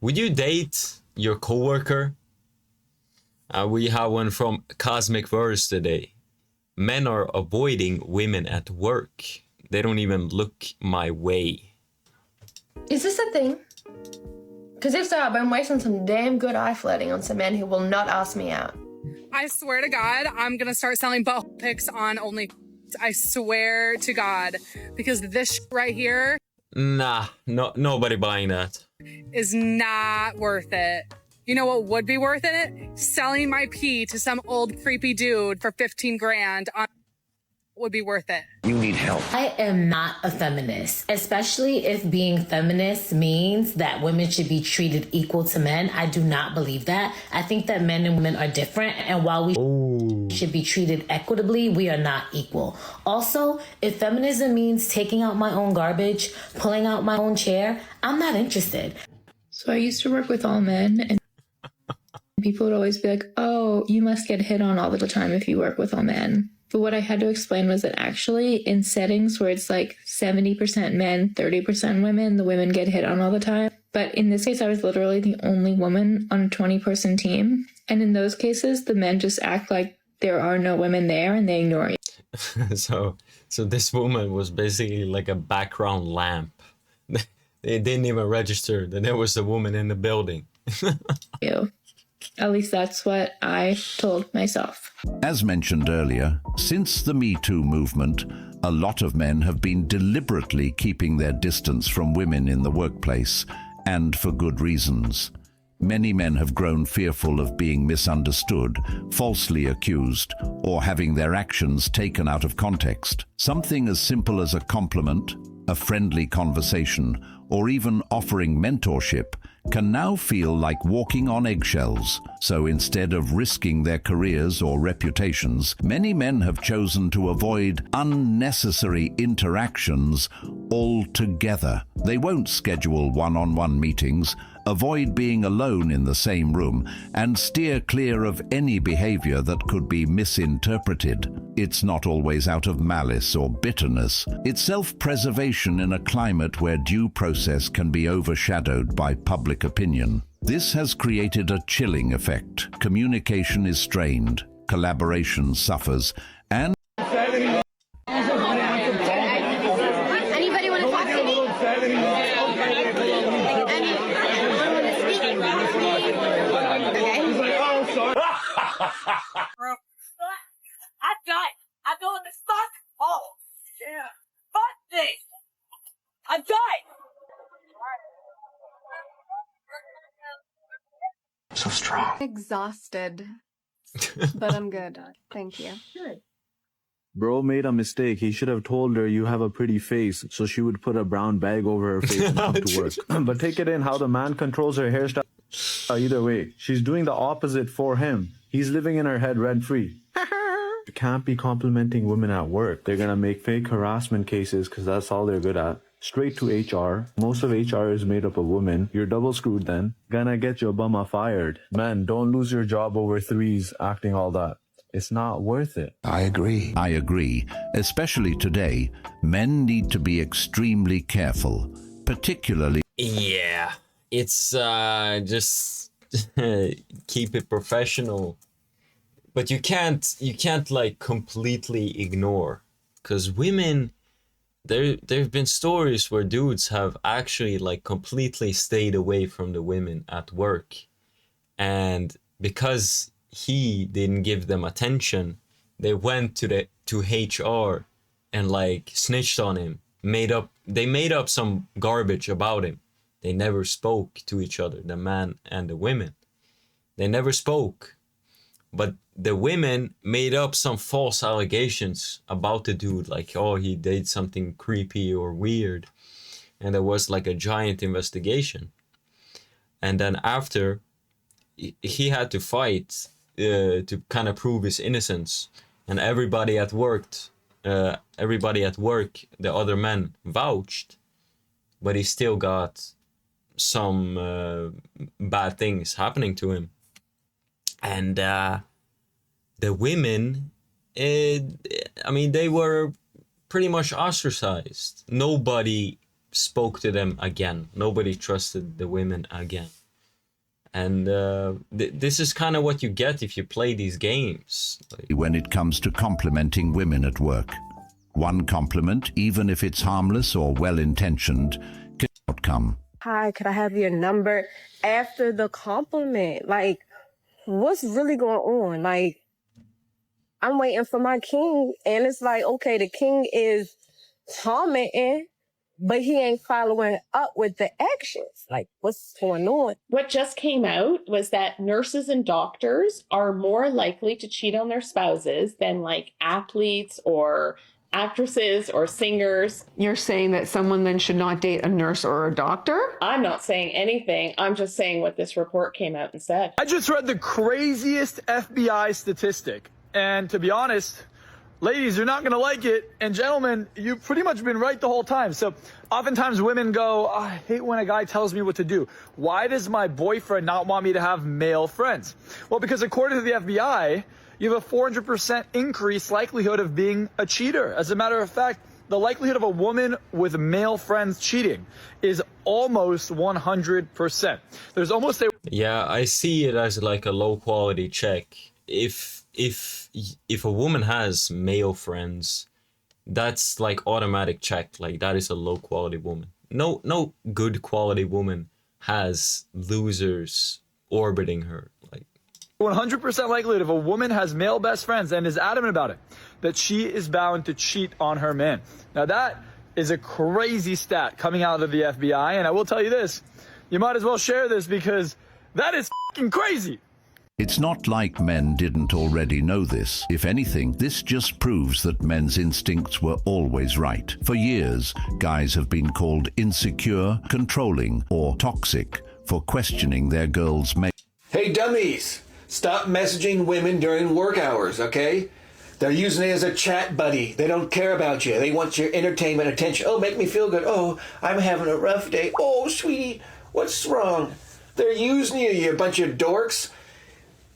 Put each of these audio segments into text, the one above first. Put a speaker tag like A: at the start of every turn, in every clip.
A: Would you date your coworker? We have one from Cosmic Verse today. Men are avoiding women at work. They don't even look my way.
B: Is this a thing? Because if so, I've been wasting some damn good eye flirting on some men who will not ask me out.
C: I swear to God, I'm gonna start selling butt pics on Only. I swear to God, because this right here,
A: Nah, nobody buying that.
C: is not worth it. You know what would be worth it? Selling my pee to some old creepy dude for 15 grand on would be worth it.
D: You need help.
E: I am not a feminist, especially if being feminist means that women should be treated equal to men. I do not believe that. I think that men and women are different, and while we should be treated equitably, we are not equal. Also, if feminism means taking out my own garbage, pulling out my own chair, I'm not interested.
F: So I used to work with all men, and people would always be like, oh, you must get hit on all the time if you work with all men. But what I had to explain was that actually in settings where it's like 70% men, 30% women, the women get hit on all the time. But in this case, I was literally the only woman on a 20-person team. And in those cases, the men just act like there are no women there and they ignore you.
A: So this woman was basically like a background lamp. They didn't even register that there was a woman in the building.
F: At least that's what I told myself.
G: As mentioned earlier, since the Me Too movement, a lot of men have been deliberately keeping their distance from women in the workplace, and for good reasons. Many men have grown fearful of being misunderstood, falsely accused, or having their actions taken out of context. Something as simple as a compliment, a friendly conversation, or even offering mentorship can now feel like walking on eggshells. So instead of risking their careers or reputations, many men have chosen to avoid unnecessary interactions altogether. They won't schedule one-on-one meetings, avoid being alone in the same room, and steer clear of any behavior that could be misinterpreted. It's not always out of malice or bitterness. It's self-preservation in a climate where due process can be overshadowed by public opinion. This has created a chilling effect. Communication is strained, collaboration suffers, and
B: Anybody want to talk to me?
H: I'm going to fuck. Oh, yeah. Fuck this. I'm done.
D: So strong.
I: Exhausted, but I'm good. Thank you. Good.
J: Bro made a mistake. He should have told her you have a pretty face, so she would put a brown bag over her face and come to work. But take it in how the man controls her hairstyle. Either way, she's doing the opposite for him. He's living in her head rent-free. You can't be complimenting women at work. They're gonna make fake harassment cases because that's all they're good at. Straight to HR. Most of HR is made up of women. You're double screwed then. Gonna get your bummer fired. Man, don't lose your job over threes acting all that. It's not worth it.
G: I agree. Especially today, men need to be extremely careful, particularly...
A: Yeah, it's just keep it professional. But you can't like completely ignore, because women, there've been stories where dudes have actually like completely stayed away from the women at work, and because he didn't give them attention, they went to HR and like snitched on him. They made up some garbage about him. They never spoke to each other, the man and the women. They never spoke. But the women made up some false allegations about the dude, like, oh, he did something creepy or weird. And there was like a giant investigation. And then after, he had to fight to kind of prove his innocence. And everybody at work, the other men vouched. But he still got some bad things happening to him. And the women, they were pretty much ostracized. Nobody spoke to them again. Nobody trusted the women again. And this is kind of what you get if you play these games. Like,
G: when it comes to complimenting women at work. One compliment, even if it's harmless or well-intentioned, can outcome.
H: Hi, could I have your number after the compliment? Like, what's really going on? Like, I'm waiting for my king, and it's like, okay, the king is commenting, but he ain't following up with the actions. Like, what's going on?
K: What just came out was that nurses and doctors are more likely to cheat on their spouses than like athletes or actresses or singers.
I: You're saying that someone then should not date a nurse or a doctor?
K: I'm not saying anything. I'm just saying what this report came out and said.
L: I just read the craziest FBI statistic. And to be honest, ladies, you're not going to like it. And gentlemen, you've pretty much been right the whole time. So oftentimes women go, oh, I hate when a guy tells me what to do. Why does my boyfriend not want me to have male friends? Well, because according to the FBI, you have a 400% increased likelihood of being a cheater. As a matter of fact, the likelihood of a woman with male friends cheating is almost 100%. There's almost a...
A: Yeah, I see it as like a low quality check. If a woman has male friends, that's like automatic check. Like that is a low quality woman. No good quality woman has losers orbiting her. Like
L: 100% likelihood if a woman has male best friends and is adamant about it, that she is bound to cheat on her man. Now that is a crazy stat coming out of the FBI, and I will tell you this, you might as well share this because that is fucking crazy.
G: It's not like men didn't already know this. If anything, this just proves that men's instincts were always right. For years, guys have been called insecure, controlling, or toxic for questioning their girls'
M: Hey dummies, stop messaging women during work hours, okay? They're using it as a chat buddy. They don't care about you. They want your entertainment attention. Oh, make me feel good. Oh, I'm having a rough day. Oh, sweetie, what's wrong? They're using you, you bunch of dorks.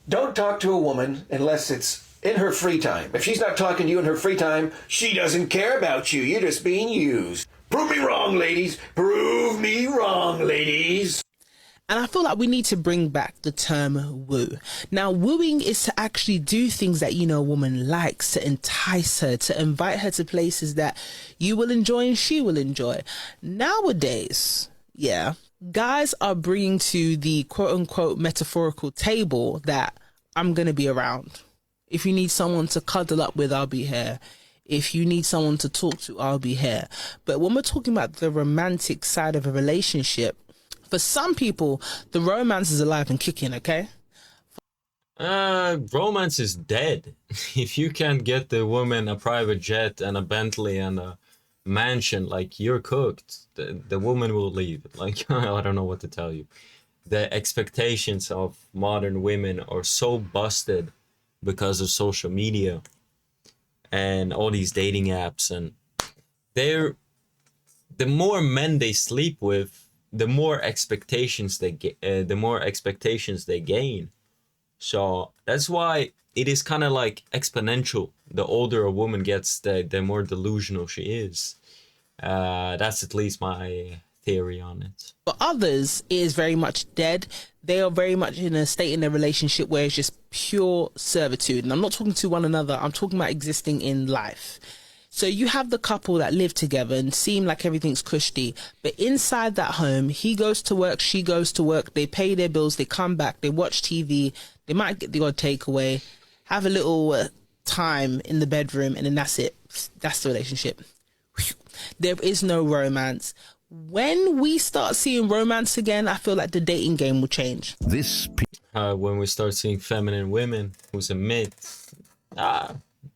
M: Don't talk to a woman unless it's in her free time. If she's not talking to you in her free time, she doesn't care about you. You're just being used. Prove me wrong, ladies. Prove me wrong, ladies.
N: And I feel like we need to bring back the term woo. Now, wooing is to actually do things that, you know, a woman likes, to entice her, to invite her to places that you will enjoy and she will enjoy. Nowadays, yeah, guys are bringing to the quote unquote metaphorical table that I'm going to be around. If you need someone to cuddle up with, I'll be here. If you need someone to talk to, I'll be here. But when we're talking about the romantic side of a relationship, for some people, the romance is alive and kicking, okay?
A: Romance is dead. If you can't get the woman a private jet and a Bentley and a mansion, like, you're cooked. The woman will leave. Like, I don't know what to tell you. The expectations of modern women are so busted because of social media and all these dating apps, and the more men they sleep with, the more expectations they get, the more expectations they gain. So that's why it is kind of like exponential. The older a woman gets, the more delusional she is. That's at least my theory on it.
N: For others, it is very much dead. They are very much in a state in their relationship where it's just pure servitude. And I'm not talking to one another. I'm talking about existing in life. So you have the couple that live together and seem like everything's cushy, but inside that home, he goes to work, she goes to work, they pay their bills, they come back, they watch TV, they might get the odd takeaway, have a little time in the bedroom, and then that's it. That's the relationship. There is no romance. When we start seeing romance again, I feel like the dating game will change.
A: When we start seeing feminine women, who's a myth.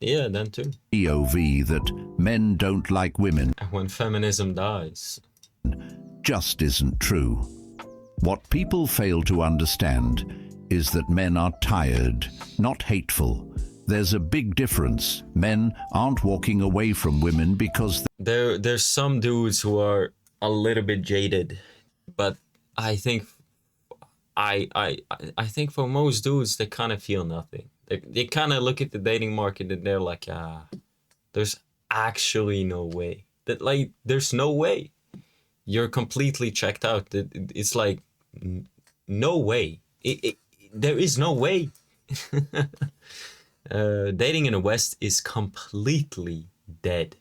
A: Yeah, then too.
G: POV that men don't like women.
A: When feminism dies.
G: Just isn't true. What people fail to understand is that men are tired, not hateful. There's a big difference. Men aren't walking away from women because...
A: There's some dudes who are a little bit jaded, but I think I think for most dudes, they kind of feel nothing. They kind of look at the dating market and they're like, there's actually no way. There's no way. You're completely checked out. It's like, no way. There is no way. Dating in the West is completely dead.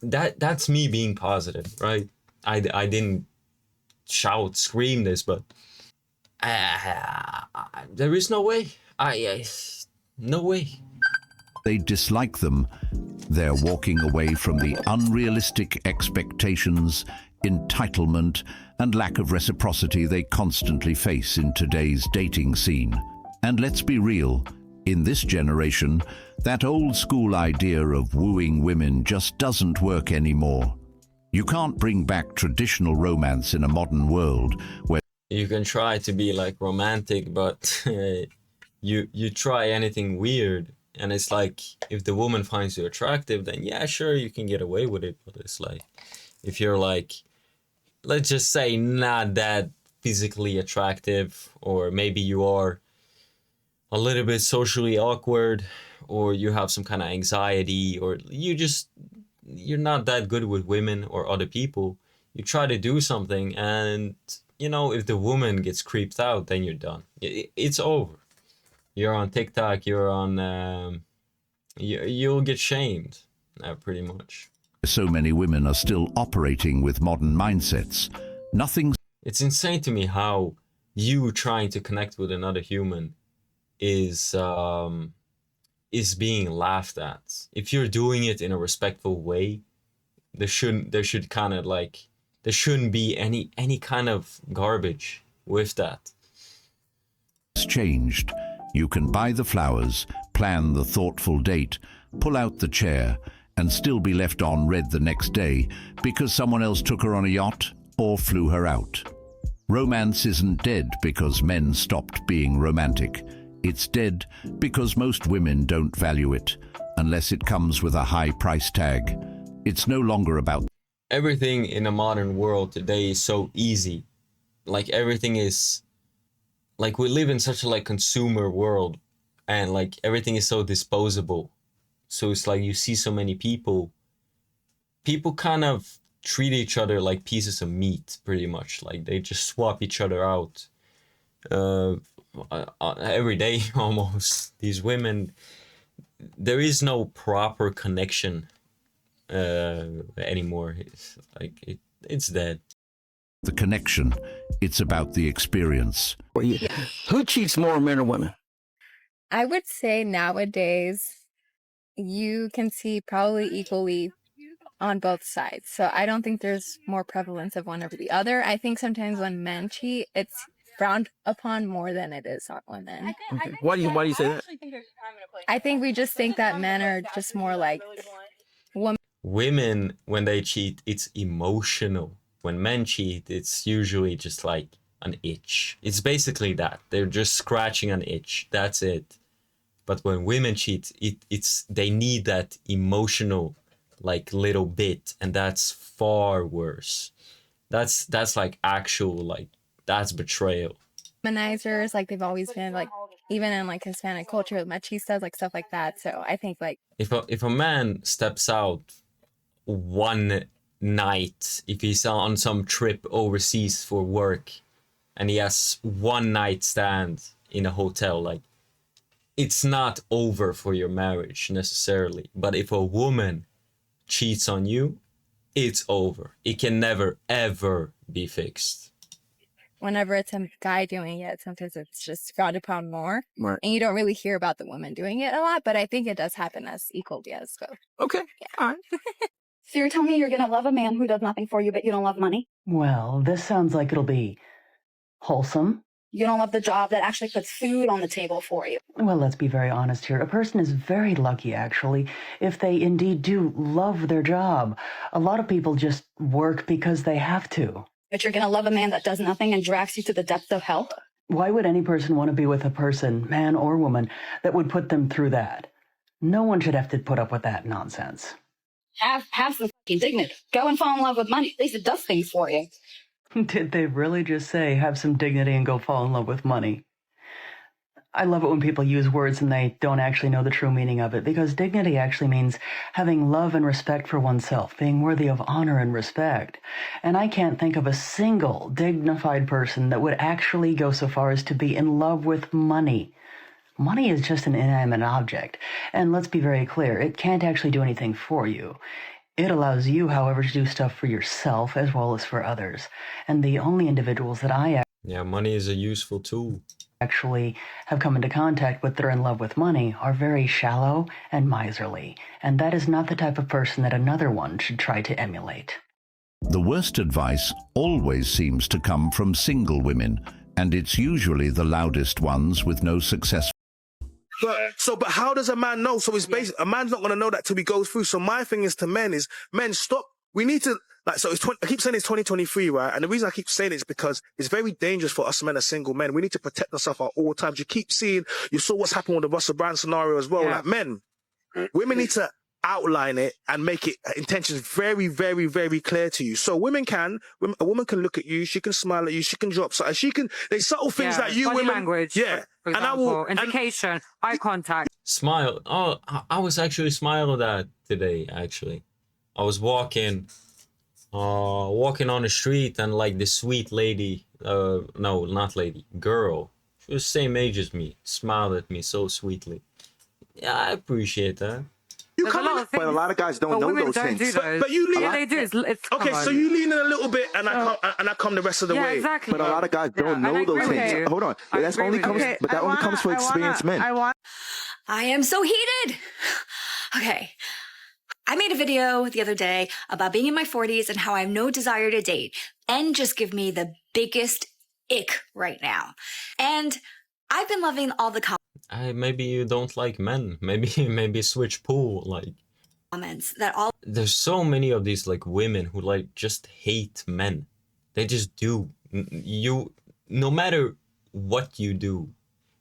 A: That's me being positive, right? I didn't shout, scream this, but there is no way. No way.
G: They dislike them. They're walking away from the unrealistic expectations, entitlement, and lack of reciprocity they constantly face in today's dating scene. And let's be real, in this generation, that old school idea of wooing women just doesn't work anymore. You can't bring back traditional romance in a modern world where
A: you can try to be like romantic, but you try anything weird, and it's like, if the woman finds you attractive, then yeah, sure, you can get away with it. But it's like, if you're like, let's just say, not that physically attractive, or maybe you are a little bit socially awkward, or you have some kind of anxiety, or you're not that good with women or other people, you try to do something, and if the woman gets creeped out, then you're done. It's over. You're on TikTok, you're on you'll get shamed, pretty much.
G: so many women are still operating with modern mindsets.
A: It's insane to me how you trying to connect with another human is being laughed at. If you're doing it in a respectful way, there shouldn't be any kind of garbage with that.
G: It's changed. You can buy the flowers, plan the thoughtful date, pull out the chair, and still be left on red the next day because someone else took her on a yacht or flew her out. Romance isn't dead because men stopped being romantic. It's dead because most women don't value it, unless it comes with a high price tag. It's no longer about...
A: Everything in a modern world today is so easy. Like, everything is... Like, we live in such a consumer world, and everything is so disposable. So it's like you see so many people kind of treat each other like pieces of meat, pretty much. Like, they just swap each other out every day almost. These women, there is no proper connection anymore. It's dead.
G: The connection, it's about the experience.
O: Who cheats more, men or women?
P: I would say nowadays you can see probably equally on both sides. So I don't think there's more prevalence of one over the other. I think sometimes when men cheat, it's frowned upon more than it is on women.
O: Okay. Why do you say that?
P: I think we just think that men are just more like women.
A: Women, when they cheat, it's emotional. When men cheat, it's usually just like an itch. It's basically that. They're just scratching an itch. That's it. But when women cheat, they need that emotional little bit, and that's far worse. That's actual that's betrayal.
P: Womanizers, they've always been even in Hispanic culture, machistas, stuff like that. So I think
A: if a man steps out one night, if he's on some trip overseas for work and he has one night stand in a hotel, it's not over for your marriage necessarily. But if a woman cheats on you, it's over. It can never ever be fixed.
P: Whenever it's a guy doing it, sometimes it's just frowned upon more.
O: Right.
P: And you don't really hear about the woman doing it a lot, but I think it does happen as equally as both.
O: Okay.
P: Yeah.
O: All right.
Q: So you're telling me you're going to love a man who does nothing for you, but you don't love money?
R: Well, this sounds like it'll be wholesome.
Q: You don't love the job that actually puts food on the table for you?
R: Well, let's be very honest here. A person is very lucky, actually, if they indeed do love their job. A lot of people just work because they have to.
Q: But you're going to love a man that does nothing and drags you to the depths of hell?
R: Why would any person want to be with a person, man or woman, that would put them through that? No one should have to put up with that nonsense.
Q: Have some fucking dignity. Go and fall in love with money. At least it does things for you.
R: Did they really just say have some dignity and go fall in love with money? I love it when people use words and they don't actually know the true meaning of it, because dignity actually means having love and respect for oneself, being worthy of honor and respect. And I can't think of a single dignified person that would actually go so far as to be in love with money. Money is just an inanimate object. And let's be very clear, it can't actually do anything for you. It allows you, however, to do stuff for yourself as well as for others. And the only individuals that I
A: Yeah, money is a useful tool.
R: actually have come into contact with that are in love with money are very shallow and miserly. And that is not the type of person that another one should try to emulate.
G: The worst advice always seems to come from single women, and it's usually the loudest ones with no success.
S: But how does a man know? So it's basically, a man's not going to know that till he goes through. So my thing is to men is, men, stop. We need to, like, so it's I keep saying it's 2023, right? And the reason I keep saying it is because it's very dangerous for us men as single men. We need to protect ourselves at all times. You keep seeing, you saw what's happened with the Russell Brand scenario as well. Like, men, women need to outline it and make it intentions very, very, very clear to you. So a woman can look at you, she can smile at you, she can drop something, there's subtle things that you
T: body
S: women,
T: language,
S: yeah,
T: for example, indication, eye contact.
A: Smile. Oh, I was actually smiling at today, actually. I was walking on the street, and like this sweet lady, no, not lady, girl, she was the same age as me, smiled at me so sweetly. Yeah, I appreciate that.
S: But a lot of guys don't know those things. But you lean.
T: Yeah, they do.
S: Okay, so you lean in a little bit, and I come the rest of the way.
T: Exactly.
U: But a lot of guys don't know those things. Hold on, that only comes for experienced men.
Q: I am so heated. Okay. I made a video the other day about being in my 40s and how I have no desire to date. And just give me the biggest ick right now. And I've been loving all the
A: Maybe you don't like men. Maybe switch pool. Like,
Q: comments that all
A: there's so many of these like women who like just hate men. They just do. You, no matter what you do,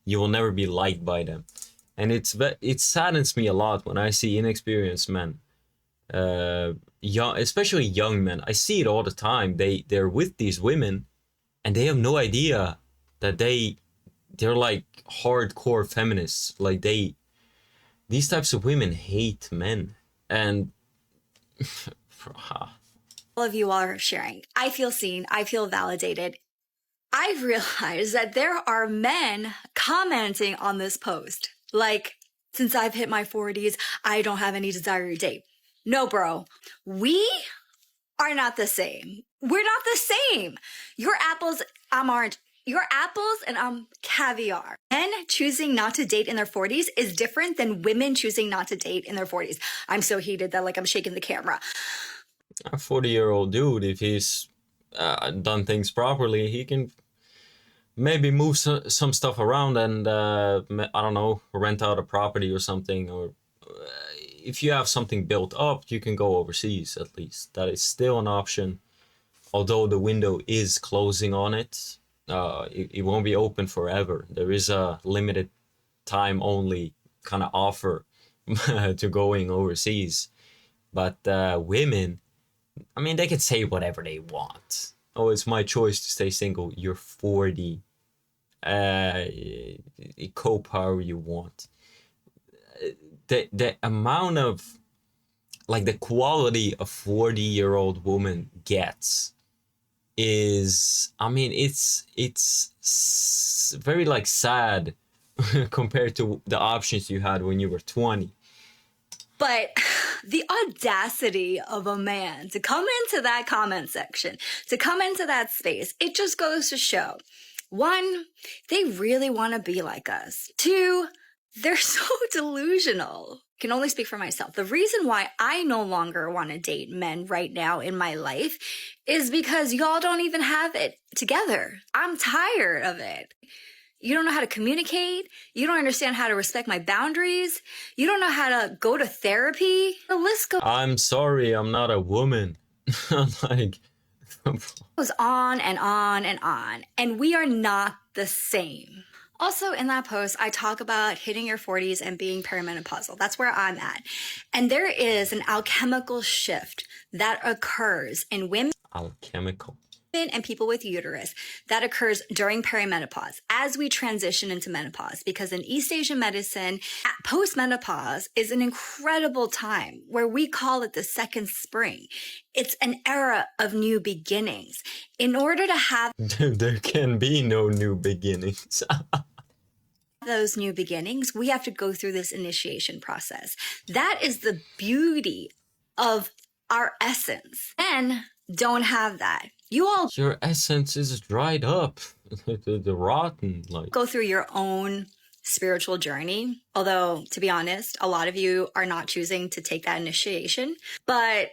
A: you will never be liked by them. And it saddens me a lot when I see inexperienced men, especially young men. I see it all the time. They're with these women, and they have no idea that they're like hardcore feminists. Like these types of women hate men, and
Q: all of you are sharing. I feel seen. I feel validated. I've realized that there are men commenting on this post. Like, since I've hit my 40s, I don't have any desire to date. No, bro. We are not the same. We're not the same. You're apples, I'm orange. You're apples and I'm caviar. Men choosing not to date in their 40s is different than women choosing not to date in their 40s. I'm so heated that like I'm shaking the camera.
A: A 40-year-old dude, if he's done things properly, he can maybe move some stuff around and, I don't know, rent out a property or something. Or if you have something built up, you can go overseas at least. That is still an option. Although the window is closing on it, it won't be open forever. There is a limited time only kind of offer to going overseas. But women, I mean, they can say whatever they want. Oh, it's my choice to stay single. You're 40. Cope however you want. The amount of, like, the quality a 40-year-old woman gets is, I mean, it's very, like, sad compared to the options you had when you were 20.
Q: But the audacity of a man to come into that comment section, to come into that space, it just goes to show. 1, they really want to be like us. 2, they're so delusional. I can only speak for myself. The reason why I no longer want to date men right now in my life is because y'all don't even have it together. I'm tired of it. You don't know how to communicate. You don't understand how to respect my boundaries. You don't know how to go to therapy. The list
A: I'm sorry, I'm not a woman. Like,
Q: goes on and on and on. And we are not the same. Also, in that post, I talk about hitting your 40s and being perimenopausal. That's where I'm at. And there is an alchemical shift that occurs in women.
A: Alchemical.
Q: and people with uterus that occurs during perimenopause as we transition into menopause, because in East Asian medicine, postmenopause is an incredible time where we call it the second spring. It's an era of new beginnings. In order to have
A: There can be no new beginnings.
Q: those new beginnings, we have to go through this initiation process. That is the beauty of our essence. Men don't have that. You all
A: Your essence is dried up. the rotten, like.
Q: go through your own spiritual journey. Although, to be honest, a lot of you are not choosing to take that initiation, but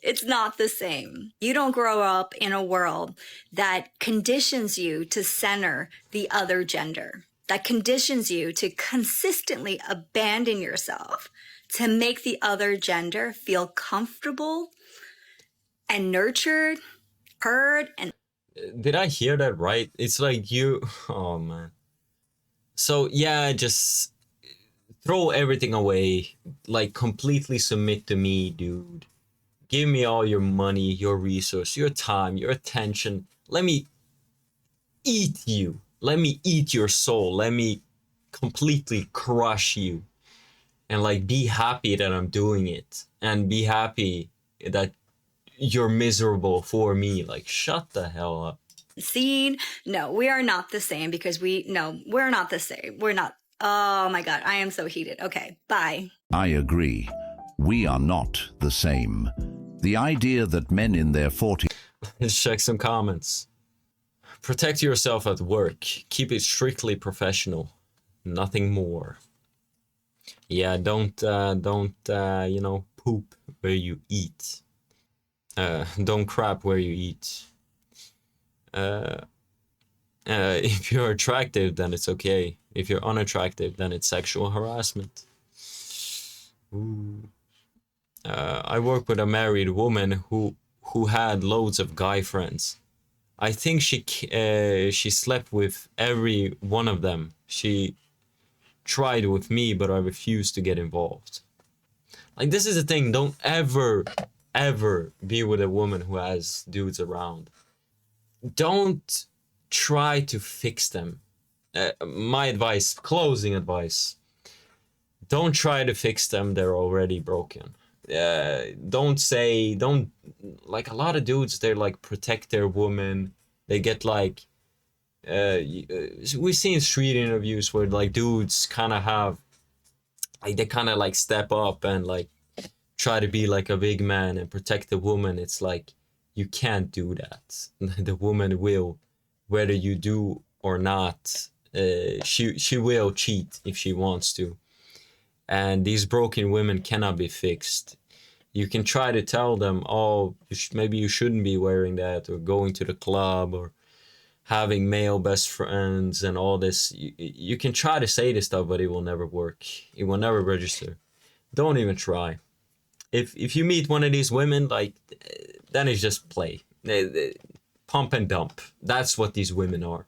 Q: it's not the same. You don't grow up in a world that conditions you to center the other gender, that conditions you to consistently abandon yourself, to make the other gender feel comfortable and nurtured, heard, and
A: Did I hear that right? It's like you. Oh man. So yeah, just throw everything away. Like completely submit to me, dude. Give me all your money, your resource, your time, your attention. Let me eat you. Let me eat your soul. Let me completely crush you. And like be happy that I'm doing it. And be happy that you're miserable for me. Like shut the hell up.
Q: seen. No, we are not the same because we're not the same. We're not. Oh my God, I am so heated. Okay, bye.
G: I agree. We are not the same. The idea that men in their 40s...
A: Let's check some comments. Protect yourself at work. Keep it strictly professional. Nothing more. Yeah, don't you know, poop where you eat. Don't crap where you eat. If you're attractive, then it's okay. If you're unattractive, then it's sexual harassment. Ooh. I work with a married woman who had loads of guy friends. I think she slept with every one of them. She tried with me, but I refused to get involved. Like, this is the thing. Don't ever be with a woman who has dudes around. Don't try to fix them. My advice, closing advice, don't try to fix them. They're already broken. Don't like, a lot of dudes, they like protect their woman. They get like, we've seen street interviews where like dudes kind of have, like, they kind of like step up and like try to be like a big man and protect the woman. It's like, you can't do that. The woman will, whether you do or not, she will cheat if she wants to. And these broken women cannot be fixed. You can try to tell them, oh, maybe you shouldn't be wearing that, or going to the club, or having male best friends and all this. You can try to say this stuff, but it will never work. It will never register. Don't even try. If you meet one of these women, like, then it's just play. Pump and dump. That's what these women are.